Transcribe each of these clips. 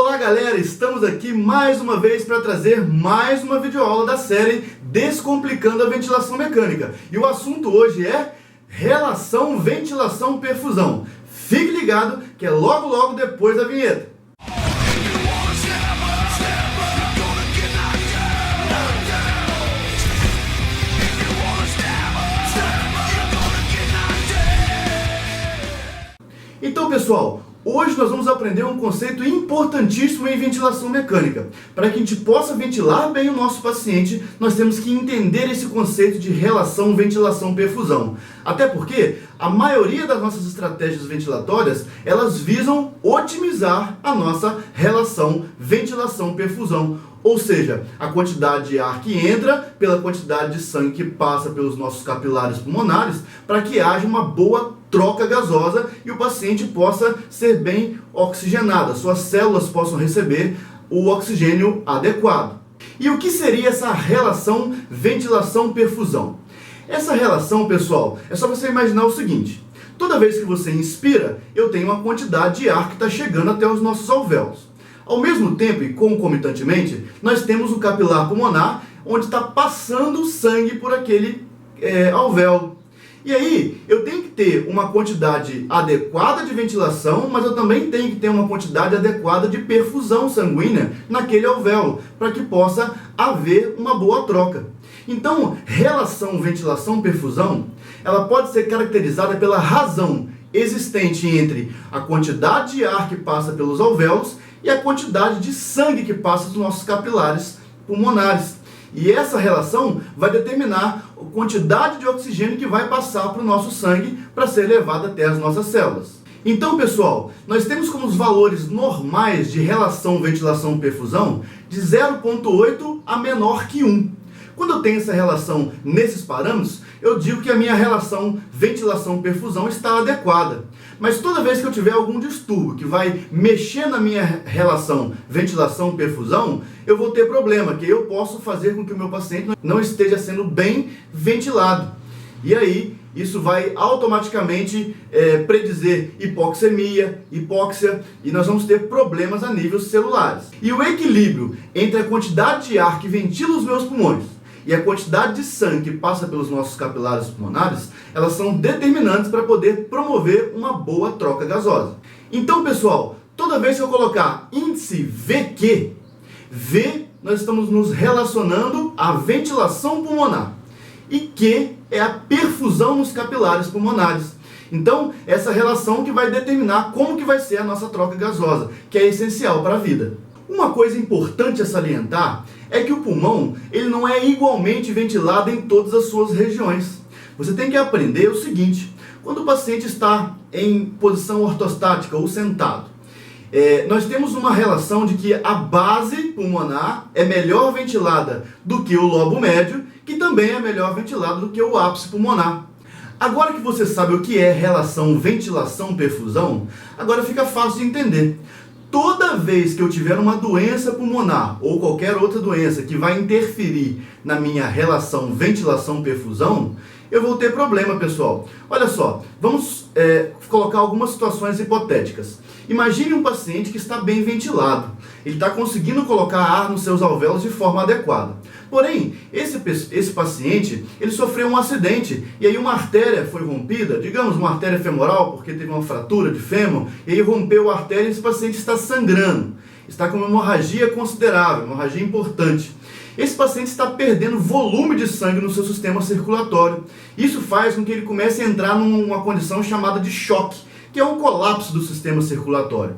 Olá galera, estamos aqui mais uma vez para trazer mais uma videoaula da série Descomplicando a Ventilação Mecânica. E o assunto hoje é relação ventilação-perfusão. Fique ligado que é logo depois da vinheta. Então pessoal, hoje nós vamos aprender um conceito importantíssimo em ventilação mecânica. Para que a gente possa ventilar bem o nosso paciente, nós temos que entender esse conceito de relação ventilação-perfusão. Até porque a maioria das nossas estratégias ventilatórias, elas visam otimizar a nossa relação ventilação-perfusão. Ou seja, a quantidade de ar que entra pela quantidade de sangue que passa pelos nossos capilares pulmonares, para que haja uma boa troca gasosa e o paciente possa ser bem oxigenado, suas células possam receber o oxigênio adequado. E o que seria essa relação ventilação-perfusão? Essa relação, pessoal, é só você imaginar o seguinte: toda vez que você inspira, eu tenho uma quantidade de ar que está chegando até os nossos alvéolos. Ao mesmo tempo e concomitantemente, nós temos o capilar pulmonar, onde está passando sangue por aquele alvéolo. E aí, eu tenho que ter uma quantidade adequada de ventilação, mas eu também tenho que ter uma quantidade adequada de perfusão sanguínea naquele alvéolo, para que possa haver uma boa troca. Então, relação ventilação-perfusão, ela pode ser caracterizada pela razão existente entre a quantidade de ar que passa pelos alvéolos e a quantidade de sangue que passa dos nossos capilares pulmonares. E essa relação vai determinar a quantidade de oxigênio que vai passar para o nosso sangue para ser levado até as nossas células. Então, pessoal, nós temos como os valores normais de relação ventilação-perfusão de 0,8 a menor que 1. Quando eu tenho essa relação nesses parâmetros, eu digo que a minha relação ventilação-perfusão está adequada. Mas toda vez que eu tiver algum distúrbio que vai mexer na minha relação ventilação-perfusão, eu vou ter problema, que eu posso fazer com que o meu paciente não esteja sendo bem ventilado. E aí, isso vai automaticamente predizer hipoxemia, hipóxia, e nós vamos ter problemas a nível celulares. E o equilíbrio entre a quantidade de ar que ventila os meus pulmões e a quantidade de sangue que passa pelos nossos capilares pulmonares, elas são determinantes para poder promover uma boa troca gasosa. Então, pessoal, toda vez que eu colocar índice VQ, V, nós estamos nos relacionando à ventilação pulmonar. E Q é a perfusão nos capilares pulmonares. Então, essa relação que vai determinar como que vai ser a nossa troca gasosa, que é essencial para a vida. Uma coisa importante a salientar é que o pulmão ele não é igualmente ventilado em todas as suas regiões. Você tem que aprender o seguinte: quando o paciente está em posição ortostática ou sentado, nós temos uma relação de que a base pulmonar é melhor ventilada do que o lobo médio, que também é melhor ventilado do que o ápice pulmonar. Agora que você sabe o que é relação ventilação-perfusão, agora fica fácil de entender. Toda vez que eu tiver uma doença pulmonar ou qualquer outra doença que vai interferir na minha relação ventilação-perfusão, eu vou ter problema, pessoal. Olha só, vamos colocar algumas situações hipotéticas. Imagine um paciente que está bem ventilado. Ele está conseguindo colocar ar nos seus alvéolos de forma adequada. Porém, esse paciente, ele sofreu um acidente e aí uma artéria foi rompida, digamos uma artéria femoral, porque teve uma fratura de fêmur, e aí rompeu a artéria e esse paciente está sangrando. Está com uma hemorragia considerável, uma hemorragia importante. Esse paciente está perdendo volume de sangue no seu sistema circulatório. Isso faz com que ele comece a entrar numa condição chamada de choque, que é um colapso do sistema circulatório.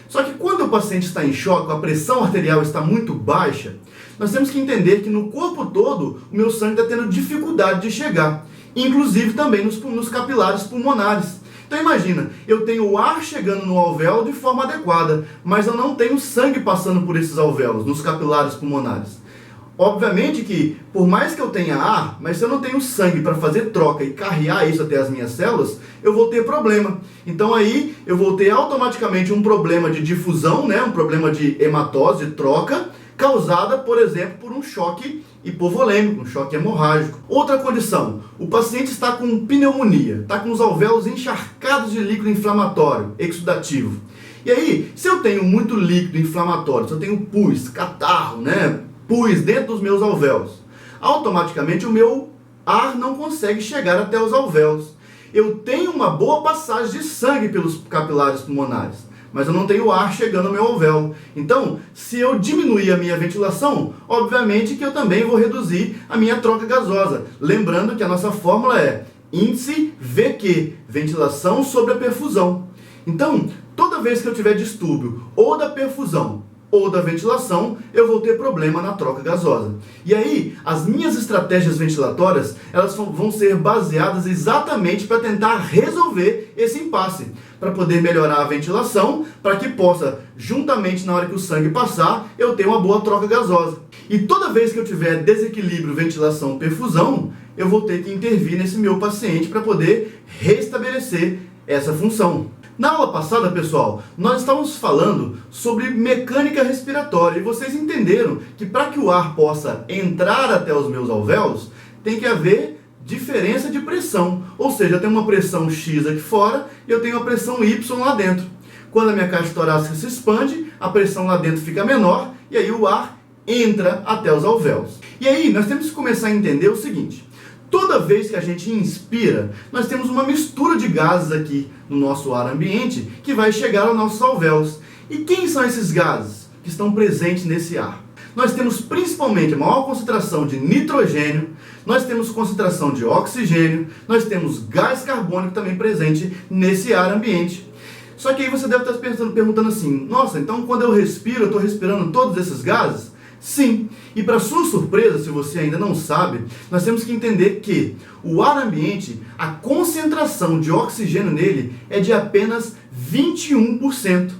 Só que quando o paciente está em choque, a pressão arterial está muito baixa, nós temos que entender que no corpo todo o meu sangue está tendo dificuldade de chegar, inclusive também nos capilares pulmonares. Então imagina, eu tenho o ar chegando no alvéolo de forma adequada, mas eu não tenho sangue passando por esses alvéolos, nos capilares pulmonares. Obviamente que, por mais que eu tenha ar, mas se eu não tenho sangue para fazer troca e carrear isso até as minhas células, eu vou ter problema. Então aí eu vou ter automaticamente um problema de difusão, um problema de hematose, de troca, causada, por exemplo, por um choque hipovolêmico, um choque hemorrágico. Outra condição, o paciente está com pneumonia, está com os alvéolos encharcados de líquido inflamatório, exudativo. E aí, se eu tenho muito líquido inflamatório, se eu tenho pus, catarro, pus dentro dos meus alvéolos, automaticamente o meu ar não consegue chegar até os alvéolos. Eu tenho uma boa passagem de sangue pelos capilares pulmonares, mas eu não tenho ar chegando ao meu alvéolo. Então, se eu diminuir a minha ventilação, obviamente que eu também vou reduzir a minha troca gasosa. Lembrando que a nossa fórmula é índice VQ, ventilação sobre a perfusão. Então, toda vez que eu tiver distúrbio ou da perfusão ou da ventilação, eu vou ter problema na troca gasosa. E aí, as minhas estratégias ventilatórias, elas vão ser baseadas exatamente para tentar resolver esse impasse, para poder melhorar a ventilação, para que possa, juntamente na hora que o sangue passar, eu ter uma boa troca gasosa. E toda vez que eu tiver desequilíbrio ventilação-perfusão, eu vou ter que intervir nesse meu paciente para poder restabelecer essa função. Na aula passada, pessoal, nós estávamos falando sobre mecânica respiratória e vocês entenderam que para que o ar possa entrar até os meus alvéolos, tem que haver diferença de pressão. Ou seja, eu tenho uma pressão X aqui fora e eu tenho uma pressão Y lá dentro. Quando a minha caixa torácica se expande, a pressão lá dentro fica menor e aí o ar entra até os alvéolos. E aí nós temos que começar a entender o seguinte: toda vez que a gente inspira, nós temos uma mistura de gases aqui no nosso ar ambiente que vai chegar aos nossos alvéolos. E quem são esses gases que estão presentes nesse ar? Nós temos principalmente a maior concentração de nitrogênio, nós temos concentração de oxigênio, nós temos gás carbônico também presente nesse ar ambiente. Só que aí você deve estar perguntando assim: nossa, então quando eu respiro, eu estou respirando todos esses gases? Sim, e para sua surpresa, se você ainda não sabe, nós temos que entender que o ar ambiente, a concentração de oxigênio nele é de apenas 21%.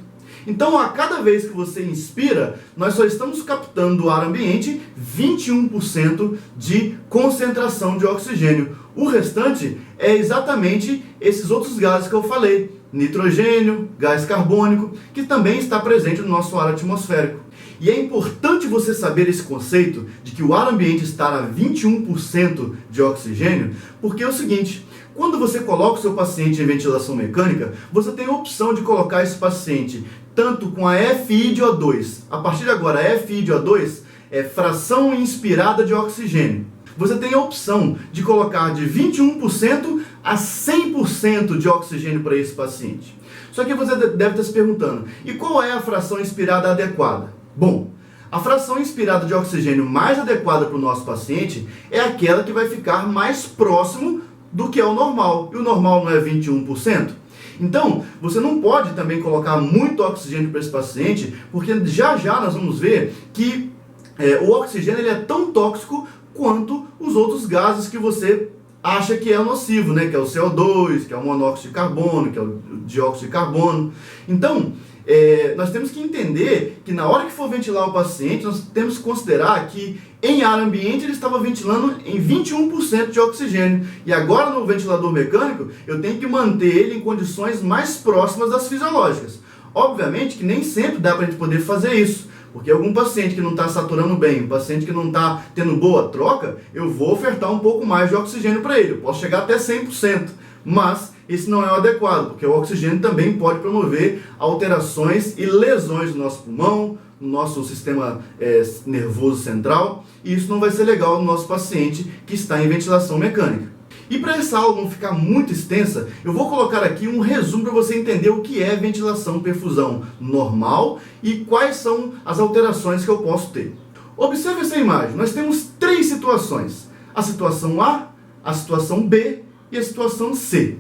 Então, a cada vez que você inspira, nós só estamos captando do ar ambiente 21% de concentração de oxigênio. O restante é exatamente esses outros gases que eu falei: nitrogênio, gás carbônico, que também está presente no nosso ar atmosférico. E é importante você saber esse conceito de que o ar ambiente está a 21% de oxigênio, porque é o seguinte: quando você coloca o seu paciente em ventilação mecânica, você tem a opção de colocar esse paciente tanto com a FI de O2. A partir de agora, a FI de O2 é fração inspirada de oxigênio. Você tem a opção de colocar de 21% a 100% de oxigênio para esse paciente. Só que você deve estar se perguntando: e qual é a fração inspirada adequada? Bom, a fração inspirada de oxigênio mais adequada para o nosso paciente é aquela que vai ficar mais próximo do que é o normal. E o normal não é 21%? Então, você não pode também colocar muito oxigênio para esse paciente, porque já já nós vamos ver que o oxigênio ele é tão tóxico quanto os outros gases que você acha que é nocivo, que é o CO2, que é o monóxido de carbono, que é o dióxido de carbono. Então, nós temos que entender que na hora que for ventilar o paciente, nós temos que considerar que em ar ambiente ele estava ventilando em 21% de oxigênio. E agora no ventilador mecânico, eu tenho que manter ele em condições mais próximas das fisiológicas. Obviamente que nem sempre dá para a gente poder fazer isso, porque algum paciente que não está saturando bem, um paciente que não está tendo boa troca, eu vou ofertar um pouco mais de oxigênio para ele. Eu posso chegar até 100%, mas esse não é o adequado, porque o oxigênio também pode promover alterações e lesões no nosso pulmão, no nosso sistema nervoso central, e isso não vai ser legal no nosso paciente que está em ventilação mecânica. E para essa aula não ficar muito extensa, eu vou colocar aqui um resumo para você entender o que é ventilação-perfusão normal e quais são as alterações que eu posso ter. Observe essa imagem, nós temos três situações: a situação A, a situação B e a situação C.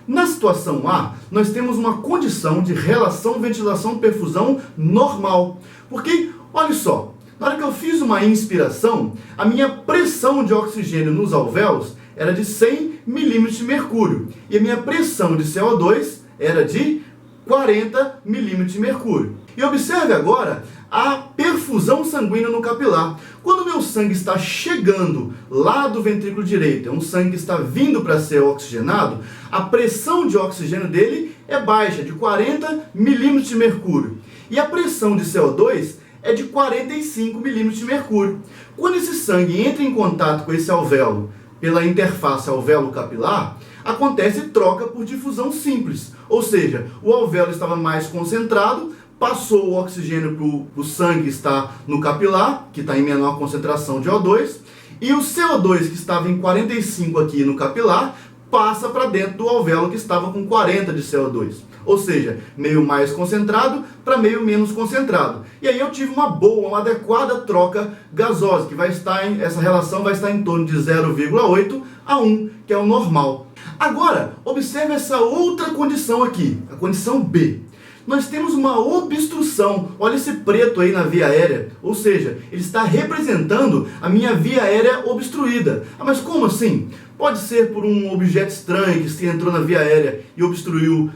Na situação A, nós temos uma condição de relação ventilação-perfusão normal. Porque, olha só, na hora que eu fiz uma inspiração, a minha pressão de oxigênio nos alvéolos era de 100 milímetros de mercúrio. E a minha pressão de CO2 era de 40 milímetros de mercúrio. E observe agora a perfusão sanguínea no capilar. Quando o meu sangue está chegando lá do ventrículo direito, é um sangue que está vindo para ser oxigenado, a pressão de oxigênio dele é baixa, de 40 milímetros de mercúrio. E a pressão de CO2 é de 45 milímetros de mercúrio. Quando esse sangue entra em contato com esse alvéolo, pela interface alvéolo-capilar, acontece troca por difusão simples, ou seja, o alvéolo estava mais concentrado, passou o oxigênio para o sangue que está no capilar, que está em menor concentração de O2, e o CO2 que estava em 45 aqui no capilar, passa para dentro do alvéolo que estava com 40 de CO2. Ou seja, meio mais concentrado para meio menos concentrado. E aí eu tive uma boa, uma adequada troca gasosa, que vai estar essa relação vai estar em torno de 0,8 a 1, que é o normal. Agora, observe essa outra condição aqui, a condição B. Nós temos uma obstrução, olha esse preto aí na via aérea, ou seja, ele está representando a minha via aérea obstruída. Ah, mas como assim? Pode ser por um objeto estranho que se entrou na via aérea e obstruiu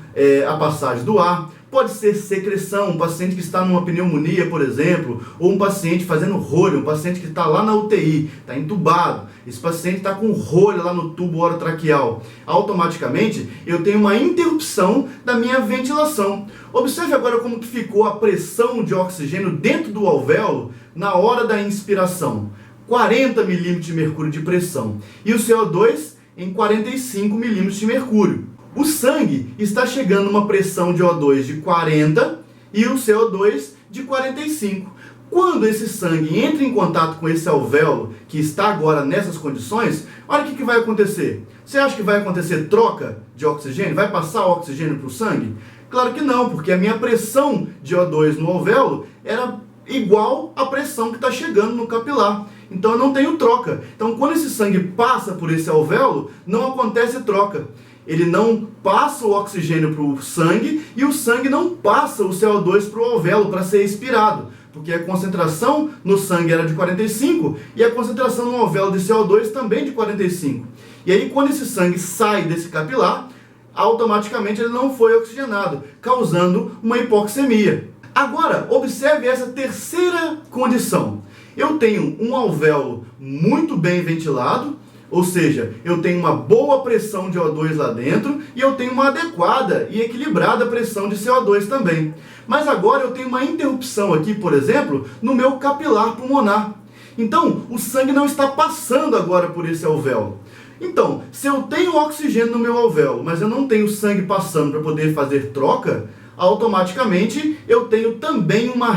a passagem do ar. Pode ser secreção, um paciente que está numa pneumonia, por exemplo, ou um paciente fazendo rolha, um paciente que está lá na UTI, está entubado. Esse paciente está com rolha lá no tubo orotraqueal. Automaticamente, eu tenho uma interrupção da minha ventilação. Observe agora como que ficou a pressão de oxigênio dentro do alvéolo na hora da inspiração. 40 milímetros de mercúrio de pressão. E o CO2 em 45 milímetros de mercúrio. O sangue está chegando a uma pressão de O2 de 40 e o CO2 de 45. Quando esse sangue entra em contato com esse alvéolo, que está agora nessas condições, olha o que vai acontecer. Você acha que vai acontecer troca de oxigênio? Vai passar o oxigênio para o sangue? Claro que não, porque a minha pressão de O2 no alvéolo era igual à pressão que está chegando no capilar. Então eu não tenho troca. Então quando esse sangue passa por esse alvéolo, não acontece troca. Ele não passa o oxigênio para o sangue e o sangue não passa o CO2 para o alvéolo para ser expirado, porque a concentração no sangue era de 45 e a concentração no alvéolo de CO2 também de 45. E aí quando esse sangue sai desse capilar, automaticamente ele não foi oxigenado, causando uma hipoxemia. Agora, observe essa terceira condição. Eu tenho um alvéolo muito bem ventilado, ou seja, eu tenho uma boa pressão de O2 lá dentro e eu tenho uma adequada e equilibrada pressão de CO2 também. Mas agora eu tenho uma interrupção aqui, por exemplo, no meu capilar pulmonar. Então, o sangue não está passando agora por esse alvéolo. Então, se eu tenho oxigênio no meu alvéolo, mas eu não tenho sangue passando para poder fazer troca, automaticamente eu tenho também uma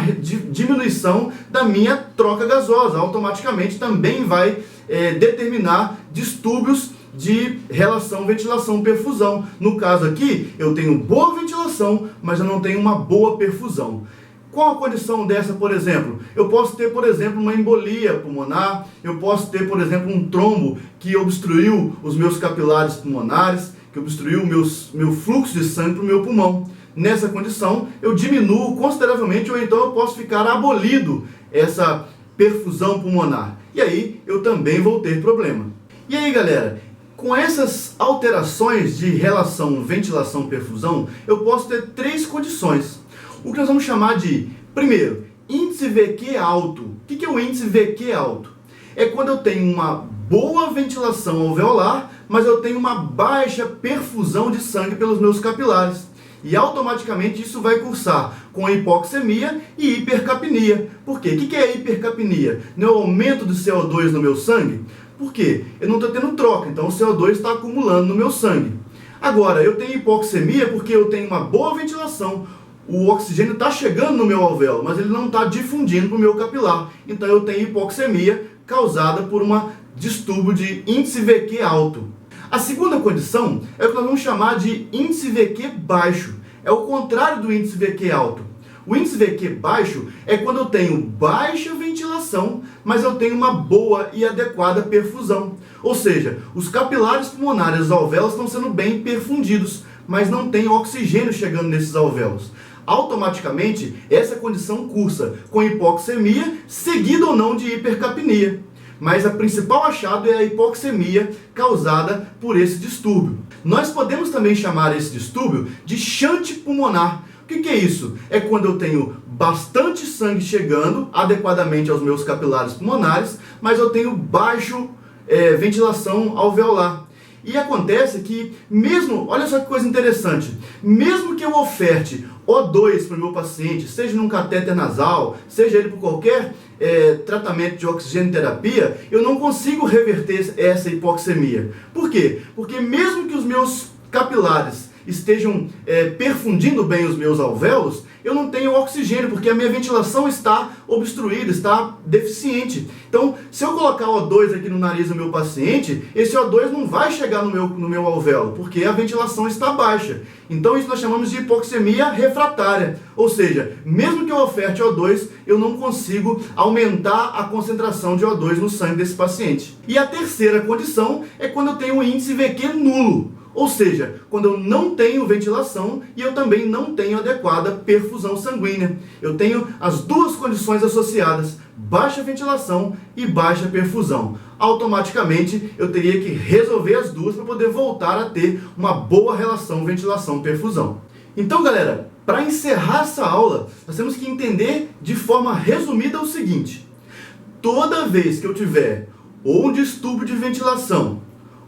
diminuição da minha troca gasosa. Automaticamente também vai determinar distúrbios de relação ventilação-perfusão. No caso aqui, eu tenho boa ventilação, mas eu não tenho uma boa perfusão. Qual a condição dessa, por exemplo? Eu posso ter, por exemplo, uma embolia pulmonar, eu posso ter, por exemplo, um trombo que obstruiu os meus capilares pulmonares, que obstruiu meu fluxo de sangue para o meu pulmão. Nessa condição, eu diminuo consideravelmente, ou então eu posso ficar abolido essa perfusão pulmonar. E aí, eu também vou ter problema. E aí, galera, com essas alterações de relação ventilação-perfusão, eu posso ter três condições. O que nós vamos chamar de, primeiro, índice VQ alto. O que é o índice VQ alto? É quando eu tenho uma boa ventilação alveolar, mas eu tenho uma baixa perfusão de sangue pelos meus capilares. E automaticamente isso vai cursar com hipoxemia e hipercapnia. Por quê? O que é hipercapnia? Não é o aumento do CO2 no meu sangue? Por quê? Eu não estou tendo troca, então o CO2 está acumulando no meu sangue. Agora, eu tenho hipoxemia porque eu tenho uma boa ventilação. O oxigênio está chegando no meu alvéolo, mas ele não está difundindo para o meu capilar. Então eu tenho hipoxemia causada por um distúrbio de índice VQ alto. A segunda condição é o que nós vamos chamar de índice VQ baixo. É o contrário do índice VQ alto. O índice VQ baixo é quando eu tenho baixa ventilação, mas eu tenho uma boa e adequada perfusão. Ou seja, os capilares pulmonares dos alvéolos estão sendo bem perfundidos, mas não tem oxigênio chegando nesses alvéolos. Automaticamente, essa condição cursa com hipoxemia, seguida ou não de hipercapnia. Mas a principal achado é a hipoxemia causada por esse distúrbio. Nós podemos também chamar esse distúrbio de shunt pulmonar. O que é isso? É quando eu tenho bastante sangue chegando adequadamente aos meus capilares pulmonares, mas eu tenho baixo ventilação alveolar. E acontece que mesmo, olha só que coisa interessante, mesmo que eu oferte O2 para o meu paciente, seja num catéter nasal, seja ele por qualquer tratamento de oxigênio terapia, eu não consigo reverter essa hipoxemia. Por quê? Porque mesmo que os meus capilares estejam perfundindo bem os meus alvéolos, eu não tenho oxigênio, porque a minha ventilação está obstruída, está deficiente. Então, se eu colocar O2 aqui no nariz do meu paciente, esse O2 não vai chegar no meu alvéolo, porque a ventilação está baixa. Então, isso nós chamamos de hipoxemia refratária. Ou seja, mesmo que eu oferte O2, eu não consigo aumentar a concentração de O2 no sangue desse paciente. E a terceira condição é quando eu tenho um índice VQ nulo. Ou seja, quando eu não tenho ventilação e eu também não tenho adequada perfusão sanguínea. Eu tenho as duas condições associadas, baixa ventilação e baixa perfusão. Automaticamente eu teria que resolver as duas para poder voltar a ter uma boa relação ventilação-perfusão. Então, galera, para encerrar essa aula, nós temos que entender de forma resumida o seguinte: toda vez que eu tiver ou um distúrbio de ventilação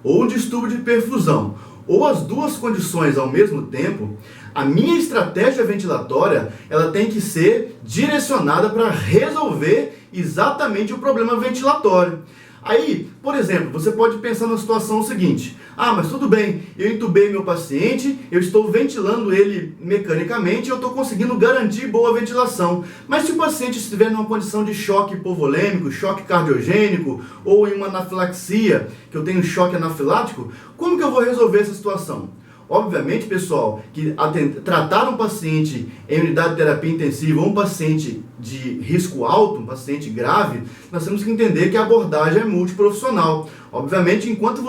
ou um distúrbio de perfusão, ou as duas condições ao mesmo tempo, a minha estratégia ventilatória ela tem que ser direcionada para resolver exatamente o problema ventilatório. Aí, por exemplo, você pode pensar na situação seguinte: mas tudo bem, eu entubei meu paciente, eu estou ventilando ele mecanicamente, eu estou conseguindo garantir boa ventilação. Mas se o paciente estiver numa condição de choque hipovolêmico, choque cardiogênico, ou em uma anafilaxia, que eu tenho choque anafilático, como que eu vou resolver essa situação? Obviamente, pessoal, que tratar um paciente em unidade de terapia intensiva ou um paciente de risco alto, um paciente grave, nós temos que entender que a abordagem é multiprofissional. Obviamente, enquanto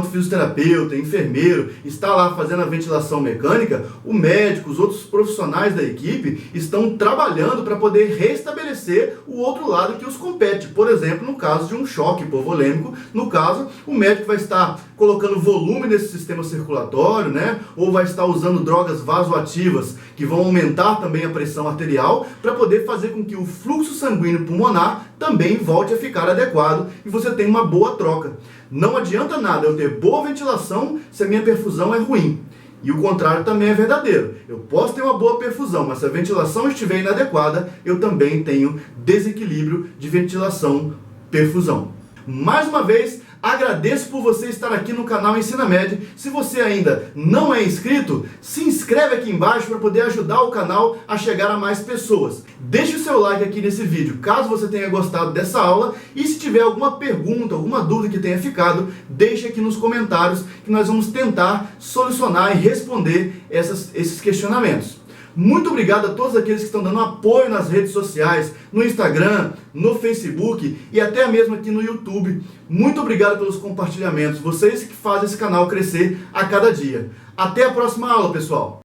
fisioterapeuta, enfermeiro, está lá fazendo a ventilação mecânica, o médico, os outros profissionais da equipe estão trabalhando para poder restabelecer o outro lado que os compete. Por exemplo, no caso de um choque hipovolêmico, no caso, o médico vai estar colocando volume nesse sistema circulatório, né? Ou vai estar usando drogas vasoativas que vão aumentar também a pressão arterial para poder fazer com que o fluxo sanguíneo pulmonar também volte a ficar adequado e você tenha uma boa troca. Não adianta nada eu ter boa ventilação se a minha perfusão é ruim. E o contrário também é verdadeiro. Eu posso ter uma boa perfusão, mas se a ventilação estiver inadequada, eu também tenho desequilíbrio de ventilação-perfusão. Mais uma vez, agradeço por você estar aqui no canal EnsinaMed. Se você ainda não é inscrito, se inscreve aqui embaixo para poder ajudar o canal a chegar a mais pessoas. Deixe o seu like aqui nesse vídeo, caso você tenha gostado dessa aula. E se tiver alguma pergunta, alguma dúvida que tenha ficado, deixe aqui nos comentários que nós vamos tentar solucionar e responder esses questionamentos. Muito obrigado a todos aqueles que estão dando apoio nas redes sociais, no Instagram, no Facebook e até mesmo aqui no YouTube. Muito obrigado pelos compartilhamentos, vocês que fazem esse canal crescer a cada dia. Até a próxima aula, pessoal!